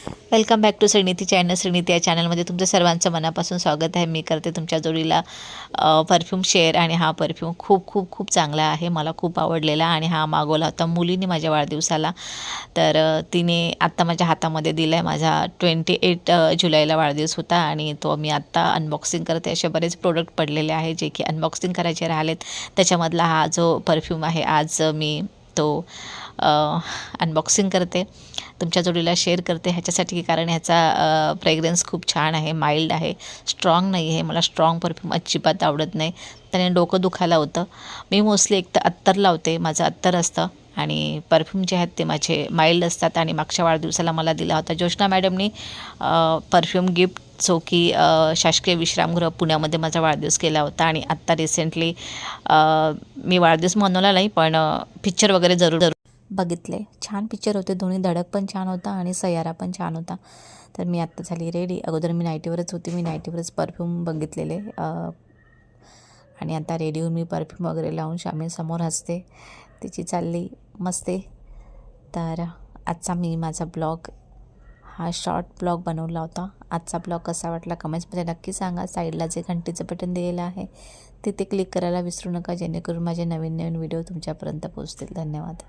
Welcome back to Shriniti channel. Shriniti या चॅनलमध्ये तुमचं सर्वांचं मनापासून स्वागत आहे. मी करते तुमच्या जोडीला परफ्यूम शेअर आणि हा परफ्यूम खूप खूप खूप चांगला आहे. मला खूप आवडलेला आणि हा मागवला होता मुलीने माझ्या वाढदिवसाला. तर तिने आत्ता माझ्या हातामध्ये दिला आहे. माझा 28 जुलैला वाढदिवस होता आणि तो मी आत्ता अनबॉक्सिंग करते. असे बरेच प्रोडक्ट पडलेले आहे जे की अनबॉक्सिंग करायचे राहिलेत. त्याच्यामधला हा जो परफ्यूम आहे आज मी तो अनबॉक्सिंग करते, तुमच्या जोडीला शेअर करते ह्याच्यासाठी, कारण ह्याचा फ्रेग्रन्स खूप छान आहे, माइल्ड आहे, स्ट्रॉंग नाही आहे. मला स्ट्रॉंग परफ्यूम अजिबात आवडत नाही, त्याने डोकं दुखायला होतं. मी मोस्टली एक तर अत्तर लावते, माझं अत्तर असतं आणि परफ्यूम जे आहेत ते माझे माइल्ड असतात. आणि मागच्या वाढदिवसाला मला दिला होता ज्योष्ना मॅडमनी परफ्यूम गिफ्ट, जो की शासकीय विश्रामगृह पुण्यामध्ये माझा वाढदिवस केला होता. आणि आत्ता रिसेंटली मी वाढदिवस मनवला नाही, पण पिक्चर वगैरे जरूर बघितले. छान पिक्चर होते दोन्ही, धडक पण छान होता आणि सैयारा पण छान होता. तर मी आत्ता झाली रेडी. अगोदर मी नाईटीवरच होती, मी नाईटीवरच परफ्यूम बघितलेले आणि आता रेडी होऊन मी परफ्यूम वगैरे लावून समोर हसते, तिची चालली मस्ते. तर आजचा माझा ब्लॉग हा शॉर्ट ब्लॉग बनवला होता. आजचा ब्लॉग कसा वाटला कमेंट्समध्ये नक्की सांगा. साईडला जे घंटीचं बटन दिलेलं आहे तिथे क्लिक करायला विसरू नका, जेणेकरून माझे नवीन नवीन व्हिडिओ तुमच्यापर्यंत पोहोचतील. धन्यवाद.